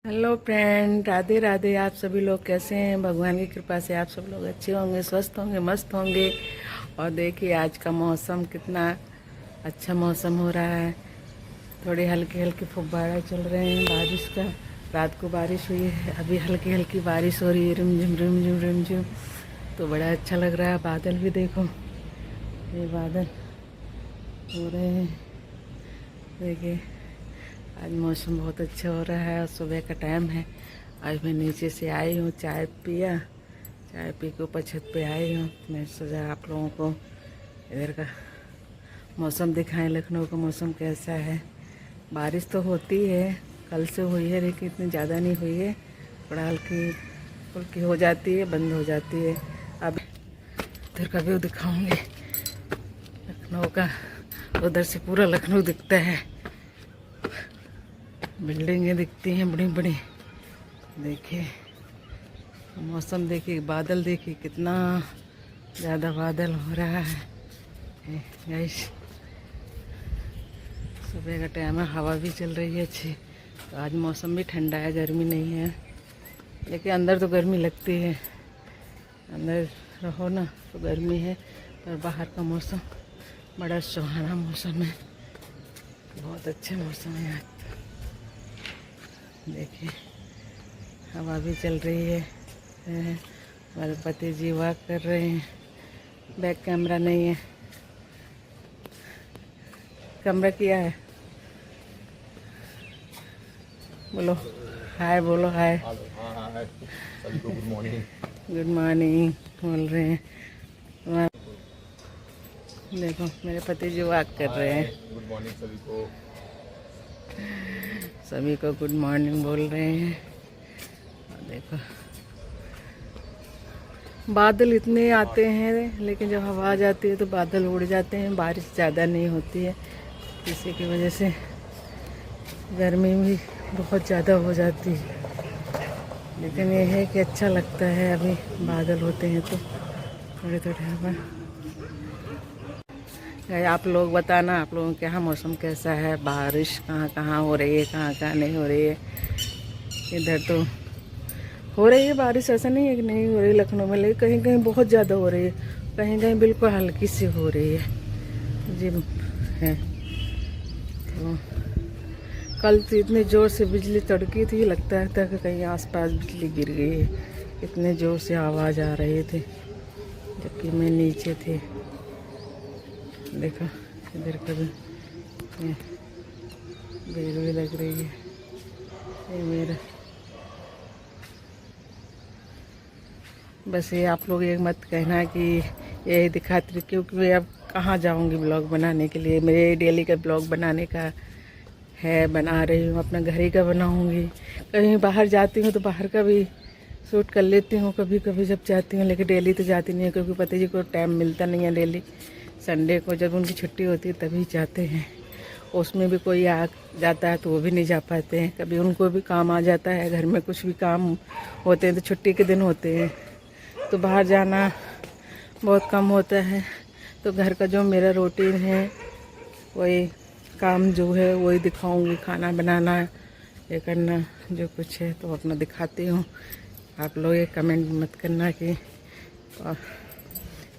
Hello friend, Radhe Radhe. आप सभी लोग कैसे हैं? भगवान की कृपा से आप सब लोग अच्छे होंगे, स्वस्थ होंगे, मस्त होंगे। और देखिए आज का मौसम कितना अच्छा मौसम हो रहा है। थोड़े हल्के हल्के फुब्बारे चल रहे हैं बारिश का। रात को बारिश हुई है, अभी हल्की हल्की बारिश हो रही है, रिमझिम रिमझिम रिमझिम। तो बड़ा अच्छा लग रहा है। बादल भी देखो, ये बादल हो रहे हैं, देखिए। आज मौसम बहुत अच्छा हो रहा है और सुबह का टाइम है। आज मैं नीचे से आई हूँ, चाय पिया, चाय पी के ऊपर छत पे आई हूँ। मैं सोचा आप लोगों को इधर का मौसम दिखाएं। लखनऊ का मौसम कैसा है। बारिश तो होती है, कल से हुई है, लेकिन इतनी ज़्यादा नहीं हुई है। थोड़ा हल्की फुल्की हो जाती है, बंद हो जाती है। अब इधर का व्यू दिखाऊंगी लखनऊ का। उधर से पूरा लखनऊ दिखता है, बिल्डिंगें दिखती हैं बड़ी बड़ी। देखिए मौसम, देखिए बादल, देखिए कितना ज़्यादा बादल हो रहा है गाइस। सुबह का टाइम है, हवा भी चल रही है अच्छी। तो आज मौसम भी ठंडा है, गर्मी नहीं है। लेकिन अंदर तो गर्मी लगती है, अंदर रहो ना तो गर्मी है। पर बाहर का मौसम बड़ा सुहाना मौसम है, बहुत अच्छा मौसम है आज। देखिए हवा भी चल रही है। हमारे पति जी वॉक कर रहे हैं। बैक कैमरा नहीं है, कैमरा किया है। बोलो हाय, बोलो हाय। सभी को गुड मॉर्निंग। गुड मॉर्निंग बोल रहे हैं। देखो मेरे पति जी वॉक कर रहे हैं। गुड मॉर्निंग सभी को। सभी को गुड मॉर्निंग बोल रहे हैं। और देखो बादल इतने आते हैं, लेकिन जब हवा आ जाती है तो बादल उड़ जाते हैं। बारिश ज़्यादा नहीं होती है, इसी की वजह से गर्मी भी बहुत ज़्यादा हो जाती है। लेकिन ये है कि अच्छा लगता है, अभी बादल होते हैं तो थोड़े थोड़े हवा। आप लोग बताना, आप लोगों के यहाँ मौसम कैसा है? बारिश कहाँ कहाँ हो रही है, कहाँ कहाँ नहीं हो रही है। इधर तो हो रही है बारिश, ऐसा नहीं है कि नहीं हो रही लखनऊ में, लेकिन कहीं कहीं बहुत ज़्यादा हो रही है, कहीं कहीं बिल्कुल हल्की सी हो रही है जी है। तो कल तो इतने ज़ोर से बिजली तड़की थी, लगता था कि कहीं आसपास बिजली गिर गई है, इतने ज़ोर से आवाज़ आ रही थी, जबकि मैं नीचे थी। देखो इधर का भी भीड़ भी लग रही है। ये मेरा बस ये आप लोग ये मत कहना कि ये दिखाती रही, क्योंकि मैं अब कहाँ जाऊँगी ब्लॉग बनाने के लिए। मेरे डेली का ब्लॉग बनाने का है, बना रही हूँ, अपना घर ही का बनाऊँगी। कहीं बाहर जाती हूँ तो बाहर का भी शूट कर लेती हूँ कभी कभी जब जाती हूँ, लेकिन डेली तो जाती नहीं है, क्योंकि पति जी को टाइम मिलता नहीं है। डेली संडे को जब उनकी छुट्टी होती है तभी जाते हैं। उसमें भी कोई आ जाता है तो वो भी नहीं जा पाते हैं। कभी उनको भी काम आ जाता है, घर में कुछ भी काम होते हैं तो छुट्टी के दिन होते हैं, तो बाहर जाना बहुत कम होता है। तो घर का जो मेरा रूटीन है, वही काम जो है वही दिखाऊंगी। खाना बनाना, ये करना, जो कुछ है तो अपना दिखाती हूँ। आप लोग ये कमेंट मत करना कि और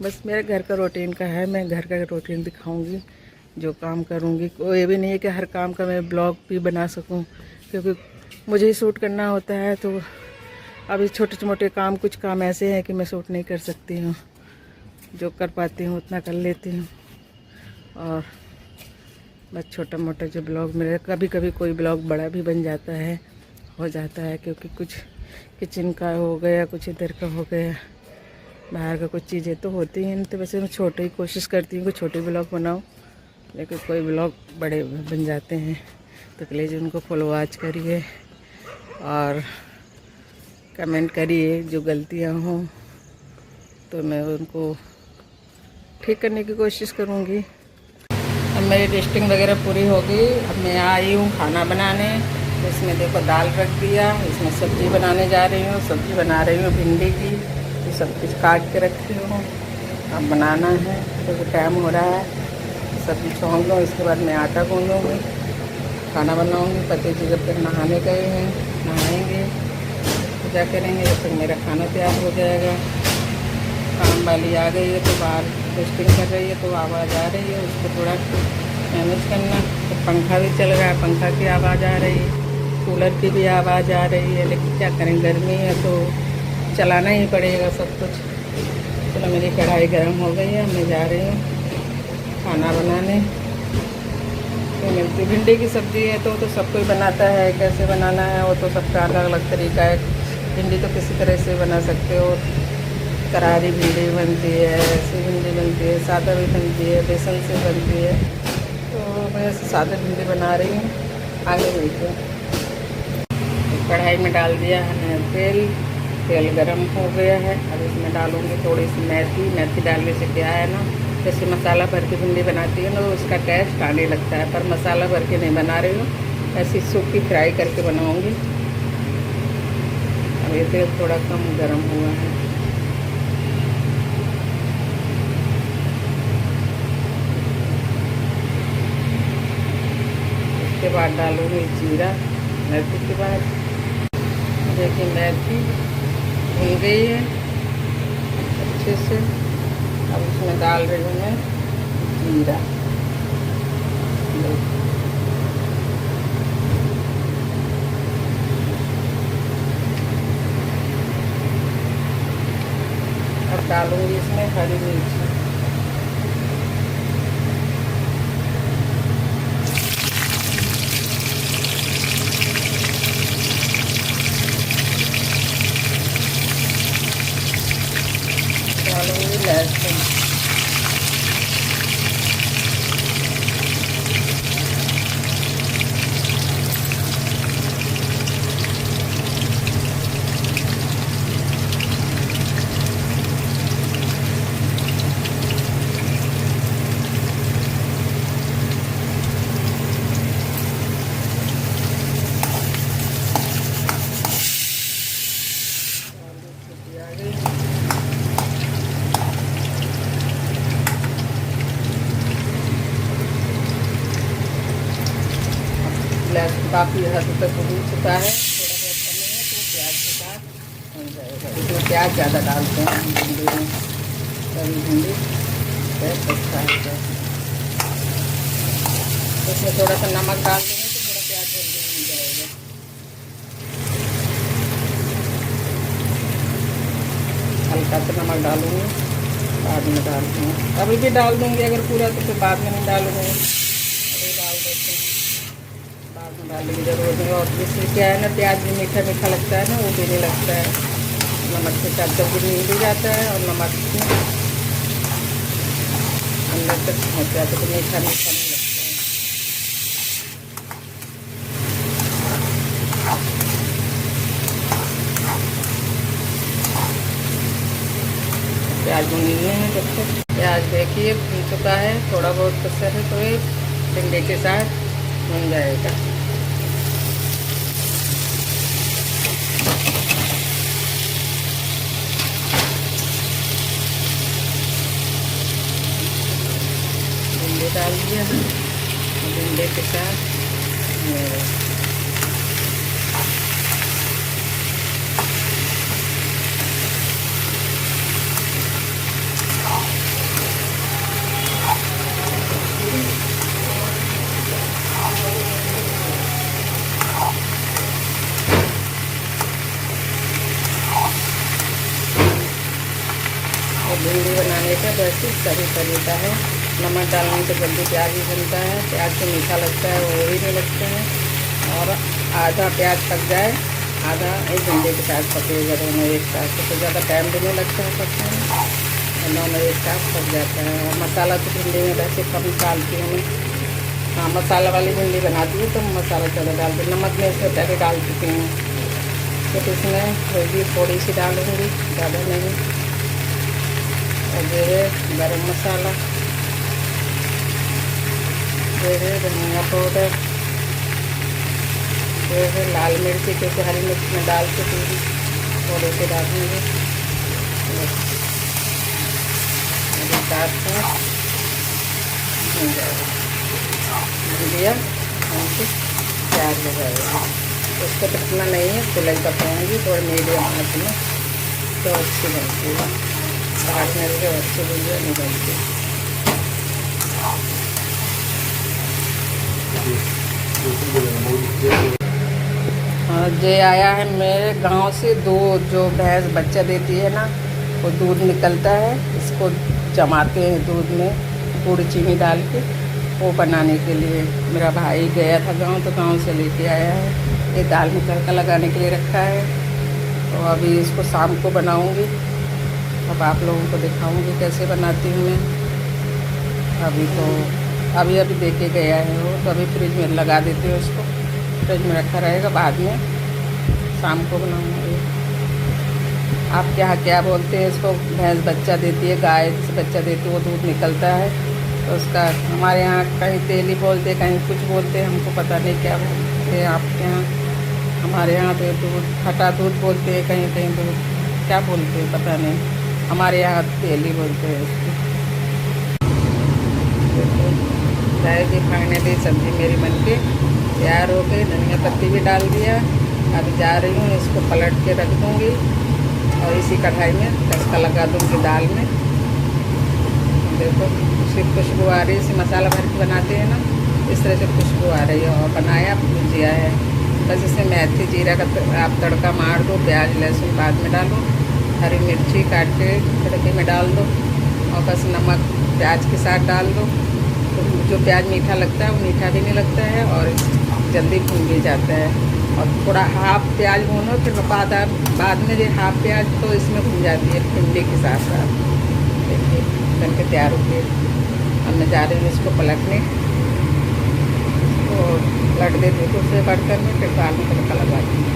बस मेरे घर का रूटीन का है, मैं घर का रूटीन दिखाऊंगी, जो काम करूंगी। कोई ये भी नहीं है कि हर काम का मैं ब्लॉग भी बना सकूं, क्योंकि मुझे ही शूट करना होता है। तो अभी छोटे मोटे काम, कुछ काम ऐसे हैं कि मैं शूट नहीं कर सकती हूँ, जो कर पाती हूँ उतना कर लेती हूँ। और बस छोटा मोटा जो ब्लॉग मेरे, कभी कभी कोई ब्लॉग बड़ा भी बन जाता है, हो जाता है, क्योंकि कुछ किचन का हो गया, कुछ इधर का हो गया, बाहर का कुछ चीज़ें तो होती हैं। तो वैसे मैं छोटे ही कोशिश करती हूँ कि छोटे ब्लॉग बनाऊँ, लेकिन कोई ब्लॉग बड़े बन जाते हैं। तो प्लीज़ उनको फॉलो वॉच करिए और कमेंट करिए। जो गलतियाँ हों तो मैं उनको ठीक करने की कोशिश करूँगी। अब मेरी टेस्टिंग वगैरह पूरी होगी। अब मैं आई हूँ खाना बनाने। तो इसमें देखो दाल रख दिया, इसमें सब्ज़ी बनाने जा रही हूँ। सब्ज़ी बना रही हूँ भिंडी की, ये सब कुछ काट के रखी हूँ, अब बनाना है क्योंकि टाइम हो रहा है। सब्ज़ी छोंक लो, इसके बाद मैं आटा गूँधूँगी, खाना बनाऊँगी। पति जी जब तक नहाने गए हैं, नहाए पूजा करेंगे, जब तक मेरा खाना तैयार हो जाएगा। काम वाली आ गई है तो बाहर टेस्टिंग कर रही है, तो आवाज़ आ रही है, उसको थोड़ा मैनेज करना। तो पंखा भी चल रहा है, पंखा की आवाज़ आ रही है, कूलर की भी आवाज़ आ रही है, लेकिन क्या करें, गर्मी है तो चलाना ही पड़ेगा सब कुछ। चलो मेरी कढ़ाई गर्म हो गई है, मैं जा रही हूँ खाना बनाने। तो मिलती भिंडी की सब्ज़ी है तो सब कोई बनाता है, कैसे बनाना है वो तो सबका अलग अलग तरीका है। भिंडी तो किसी तरह से बना सकते हो, करारी भिंडी बनती है, ऐसी भिंडी बनती है, सादा भी बनती है, बेसन से बनती है। तो मैं सादा भिंडी बना रही हूँ, आगे मिलते हैं। कढ़ाई में डाल दिया है तेल, तेल गरम हो गया है। अब इसमें डालूँगी थोड़ी सी मेथी। मेथी डालने से क्या है ना, जैसे मसाला भर के भिंडी बनाती है ना तो उसका टेस्ट आने लगता है, पर मसाला भर के नहीं बना रही हूँ, ऐसी सूखी फ्राई करके बनाऊँगी। अब ये तेल थोड़ा कम गरम हुआ है। उसके बाद डालूँगी जीरा। मेथी के बाद देखिए मेथी भून गई है अच्छे से। अब उसमें डाल रही हूँ मैं जीरा। अब डालूँगी इसमें हरी मिर्च। डालूँगी लहसुन। लहसुन काफ़ी हद तक भून चुका है, थोड़ा बहुत करना है तो प्याज के साथ बन जाएगा। इसमें प्याज ज़्यादा डालते हैं भिंडी में, तभी भिंडी टेस्ट अच्छा आता है। इसमें थोड़ा सा नमक डाल देंगे तो थोड़ा प्याज जल्दी बन जाएगा। हल्का सा नमक डालूँगी, बाद में डाल दूँगी। अभी भी डाल दूँगी अगर पूरा तो फिर बाद में नहीं डालूँगी, अभी डाल देते हैं, बाद में डालने की ज़रूरत नहीं। और इसमें क्या है ना, प्याज भी मीठा मीठा लगता है ना, वो भी नहीं लगता है। नमक के साथ जल्दी मिल भी जाता है और नमक अंदर तक पहुँच जाता है तो मीठा मीठा नहीं लगता है। प्याज भुनी है जब तक। प्याज देखिए भून चुका है, थोड़ा बहुत कसर है तो ये भिंडी के साथ बन जाएगा। भिंडी डाल दिया, भिंडी के साथ भिंडी बनाने का वैसे सही तरीका है। नमक डालने से जल्दी प्याज भी बनता है, प्याज से मीठा लगता है, वो भी नहीं लगता है। और आधा प्याज पक जाए, आधा एक भिंडी के साथ पकेगा, दोनों एक साथ, तो ज़्यादा टाइम भी नहीं लगता है पकने में, और दोनों एक साथ पक जाता है। और मसाला तो भिंडी में वैसे कम डालती हूँ मैं। हाँ, मसाला वाली भिंडी बनाती हूँ तो मसाला ज़्यादा डालती हूँ। नमक में इसमें पहले डाल चुकी हूँ, तो इसमें हल्दी थोड़ी सी डालूँगी, ज़्यादा नहीं। और जीरे, गरम मसाला, जीरे, धनिया पाउडर, जीरे, लाल मिर्ची, क्योंकि हरी मिर्च में डाल के थोड़े से डालूँगी। मेरे साथ भून जाएगा, भून दिया, तैयार हो जाएगा। उसको पकना नहीं है, खुला ही पकाऊँगी थोड़ा मीडियम आँच में, तो अच्छी बनती है। काटने से अच्छी भुजिया नहीं बनती। और ये आया है मेरे गांव से दूध, जो भैंस बच्चा देती है ना, वो दूध निकलता है, इसको जमाते हैं दूध में गुड़ चीनी डाल के, वो बनाने के लिए। मेरा भाई गया था गांव, तो गांव से लेके आया है। ये दाल में तड़का लगाने के लिए रखा है, तो अभी इसको शाम को बनाऊंगी। अब आप लोगों को दिखाऊंगी कैसे बनाती हूँ मैं। अभी दे के गया है वो, तो अभी फ्रिज में लगा देती हूँ उसको, फ्रिज में रखा रहेगा, बाद में शाम को बनाऊंगी। आपके यहाँ क्या बोलते हैं इसको? भैंस बच्चा देती है, गाय से बच्चा देती है, वो दूध निकलता है, तो उसका हमारे यहाँ कहीं तेली बोलते हैं, कहीं कुछ बोलते हैं, हमको पता नहीं क्या बोलते हैं आपके यहाँ। हमारे यहाँ तो दूध फटा दूध बोलते हैं, कहीं कहीं दूध क्या बोलते हैं पता नहीं, हमारे यहाँ तेली बोलते हैं इसको। जाएगी फाइनली सब्ज़ी मेरी बनके तैयार हो गई। धनिया पत्ती भी डाल दिया। अभी जा रही हूँ, इसको पलट के रख दूँगी और इसी कढ़ाई में तड़का लगा दूँगी दाल में। देखो सिर्फ खुशबू आ रही है, इसे मसाला भर के बनाते हैं ना, इस तरह से खुशबू आ रही है। और बनाया भुजिया है, बस इसमें मेथी जीरा का आप तड़का मार दो, प्याज लहसुन बाद में डालो, हरी मिर्ची काट के तड़के में डाल दो, और बस नमक प्याज के साथ डाल दो। तो जो प्याज मीठा लगता है वो मीठा भी नहीं लगता है और जल्दी भून भी जाता है। और थोड़ा हाफ प्याज भूनो, फिर बाद में जो हाफ प्याज तो इसमें भून जाती है भिंडी के साथ साथ। देखिए बन के तैयार हो गए। अब मैं जा रही हूँ इसको पलटने, तो पलट देती हूँ दूसरे बर्तन में, फिर दाल में तड़का लगाती हूँ।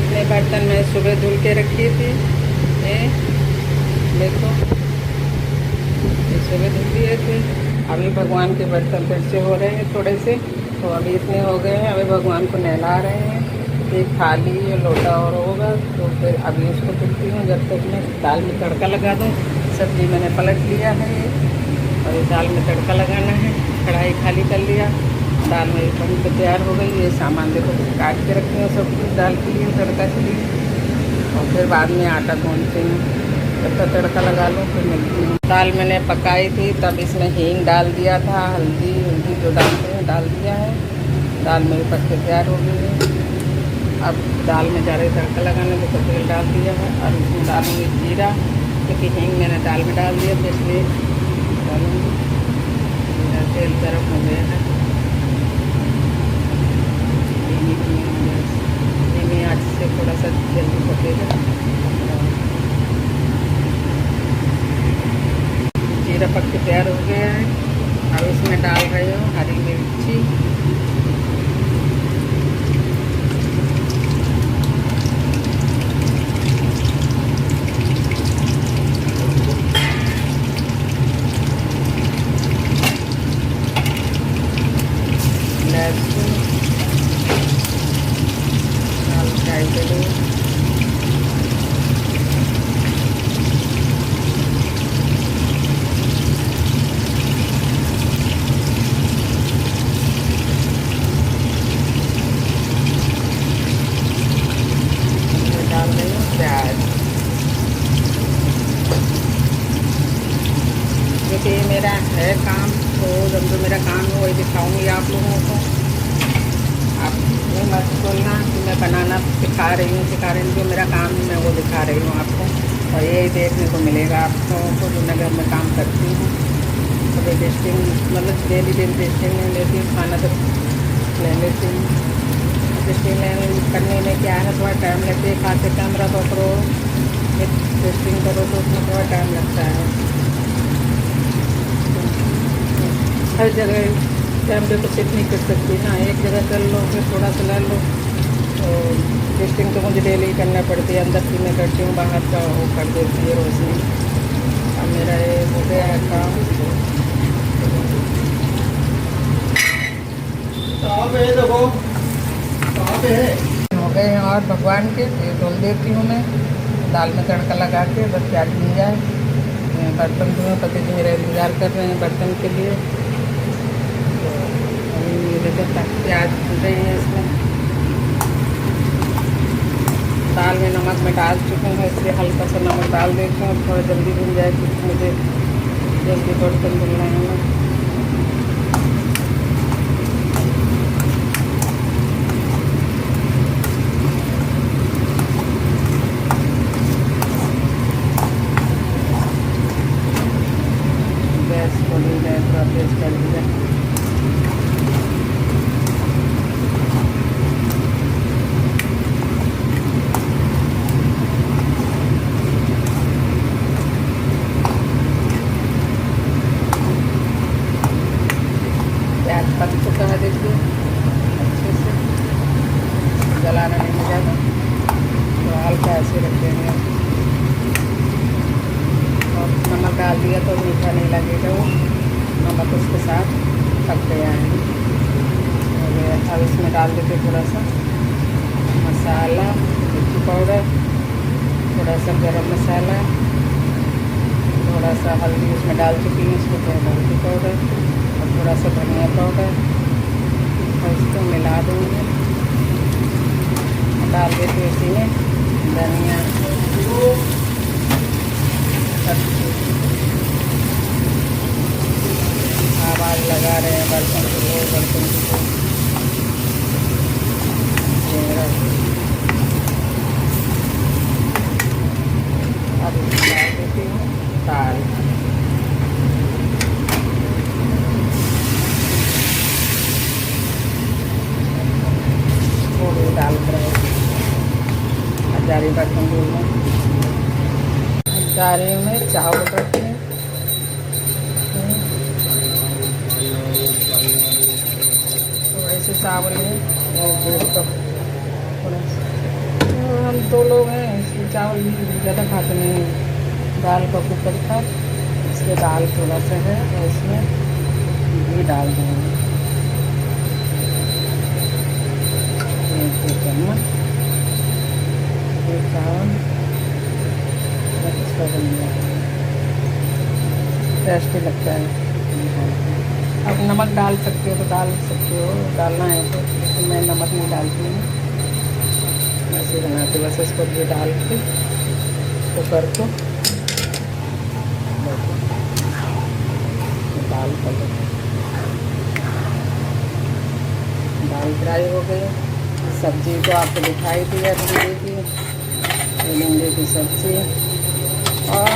इतने बर्तन मैं सुबह धुल के रखी थी, देखो ये सुबह धुल दिए थे। अभी भगवान के बर्तन फिर से हो रहे हैं थोड़े से, तो अभी इतने हो गए हैं। अभी भगवान को नहला रहे हैं, एक थाली या लोटा और होगा, तो फिर अभी इसको धुलती हूँ जब तक मैं दाल में तड़का लगा दूँ। सब्ज़ी मैंने पलट लिया है और इस दाल में तड़का लगाना है। कढ़ाई खाली कर लिया, दाल मेरी बन के तैयार हो गई। ये सामान देखो काट के रखती हूँ सब कुछ दाल के लिए, तड़का के लिए, और फिर बाद में आटा गूँथती हूँ। जब तक तड़का लगा लूँ फिर मिलती हूँ। दाल मैंने पकाई थी, तब इसमें हींग डाल दिया था, हल्दी जो डालते हैं डाल दिया है। दाल मेरी पक के तैयार हो गई है। अब दाल में जा रही तड़का लगाने, तो तेल डाल दिया है और इसमें डालूँगी जीरा, क्योंकि हींग मैंने दाल में डाल दिया, तो इसलिए डालूँगी। मेरा तेल गर्म हो गया है, धीमी आँच से थोड़ा सा जल्दी पकेगा। जीरा पक के तैयार हो गया है। अब इसमें डाल रही हूँ हरी मिर्ची, लहसुन, लाल फ्राई करूँ, क्योंकि ये मेरा है काम, तो जब जो मेरा काम है वही दिखाऊंगी आप लोगों को। आप ये मत बोलना कि मैं बनाना सिखा रही हूँ, जो मेरा काम है मैं वो दिखा रही हूँ आपको, और यही देखने को मिलेगा आप लोगों को जो मैं घर में काम करती हूँ। तो टेस्टिंग मतलब डेली टेस्टिंग नहीं लेती हूँ, खाना तो ले लेती हूँ। टेस्टिंग करने में क्या है, थोड़ा टाइम लगता है, खाते कैमरा पकड़ो, टेस्टिंग करो तो उसमें थोड़ा टाइम लगता है। हर जगह कैमरे को सेट नहीं कर सकती ना, एक जगह कर लो फिर थोड़ा सा ला लो। तो टेस्टिंग तो मुझे डेली करना पड़ती है, अंदर की मैं करती हूँ, बाहर का वो कर देती है रोशनी। अब मेरा ये हो गया है काम। हो गए हैं और भगवान के ये धुल देती हूँ मैं, दाल में तड़का लगा के बस प्याज भून जाए। बर्तन धोए, पति जी मेरा इंतज़ार कर रहे हैं बर्तन के लिए। तो अभी देखो प्याज भून रही है इसमें, दाल में नमक मैं डाल चुकी हूँ, इसलिए हल्का सा नमक डाल देती हूँ, थोड़ा जल्दी भून जाए क्योंकि मुझे जल्दी बर्तन धुलना है ना। गैस थोड़ी थोड़ा तेज कर दिया। प्याज पक चुका है, देखिए अच्छे से, जलाना नहीं है ज़्यादा, तो हल्का ऐसे रख देंगे। और नमक डाल दिया तो मीठा नहीं लगेगा, वो नमक उसके साथ पक गया है। अब इसमें डाल देते थोड़ा सा मसाला, मिर्ची पाउडर, थोड़ा सा गरम मसाला, थोड़ा सा हल्दी उसमें डाल चुकी हूँ, इसमें थोड़ा हल्दी पाउडर और थोड़ा सा धनिया पाउडर, और इसको मिला दूँगी। डाल देती हूँ इसी में धनिया, आवाज़ लगा रहे हैं बर्तन को, बर्तन को। अब इसमें डाल देती हूँ दाल। थोड़ी डाल कर जा रही बर्तन धुलना। जा रही हूँ मैं चावल रखने, थोड़े से चावल है, 1.5 कप थोड़ा सा। हम 2 लोग हैं इसलिए चावल भी ज़्यादा खाते नहीं हैं। दाल का कुकर था इसलिए दाल थोड़ा सा है, और इसमें घी डाल देंगे 1-2 चम्मच। चावल अच्छा बन गया, टेस्टी लगता है। अब नमक डाल सकते हो तो डाल सकते हो, डालना है तो, लेकिन मैं नमक नहीं डालती हूँ, ऐसे बनाते बस। इसको भी डाल के कुकर को दाल कर लो। दाल फ्राई हो गई। सब्जी तो आपको दिखाई दिया भिंडी की, भिंडी की सब्जी और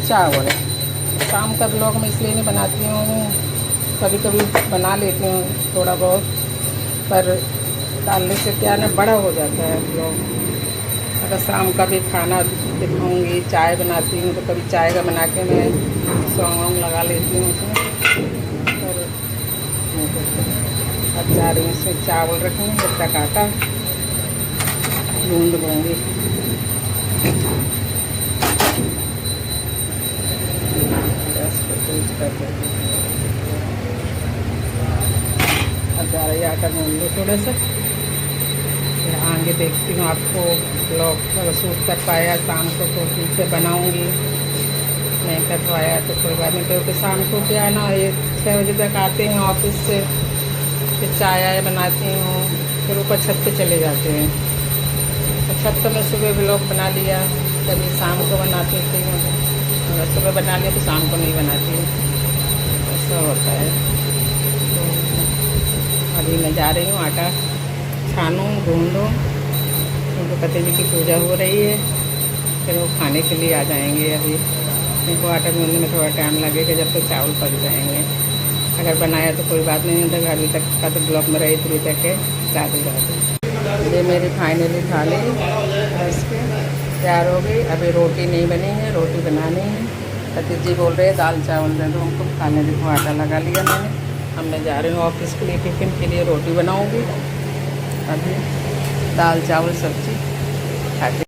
चावल। शाम का ब्लॉग मैं इसलिए नहीं बनाती हूँ, कभी कभी बना लेती हूँ थोड़ा बहुत, पर डालने से क्या ना बड़ा हो जाता है ब्लॉग। अगर शाम का भी खाना दिखाऊँगी, चाय बनाती हूँ तो कभी चाय का बना के मैं सॉन्ग लगा लेती हूँ उसमें। और अब जा रही हूँ इसमें चावल रखूँगी, जब तक आटा गूँध लूँगी। अब जा रही आटा गूँध लो थोड़ा सा, फिर आगे देखती हूँ आपको ब्लॉग अगर शूट कर पाया शाम को तो ठीक से बनाऊँगी, नहीं कर पाया तो कोई बात नहीं। क्योंकि शाम को क्या ना, ये 6 बजे तक आते हैं ऑफिस से, फिर चाय आय बनाती हूँ, फिर ऊपर छत पे चले जाते हैं। तो छत पर मैं सुबह ब्लॉग बना लिया, कभी शाम को बनाती थी, अगर सुबह बना लिया तो शाम को नहीं बनाती हूँ, ऐसा होता है। तो अभी मैं जा रही हूँ आटा छानूँ, गूँधूँ, उनको पति जी की पूजा हो रही है, फिर वो खाने के लिए आ जाएंगे। अभी इनको आटा गूँधने में थोड़ा टाइम लगेगा, जब तक चावल पक जाएंगे। अगर बनाया तो कोई बात नहीं होता, अभी तक का तो ब्लॉक में रही 3 तक है, ज़्यादा। ये मेरी फाइनली थाली इसके तैयार हो गई। अभी रोटी नहीं बनी है, रोटी बनानी है। पति जी बोल रहे हैं दाल चावल दे दो हमको खाने, देखो आटा लगा लिया मैंने। अब मैं जा रही हूँ ऑफिस के लिए, टिफ़िन के लिए रोटी बनाऊँगी। अभी दाल चावल सब्ज़ी खा के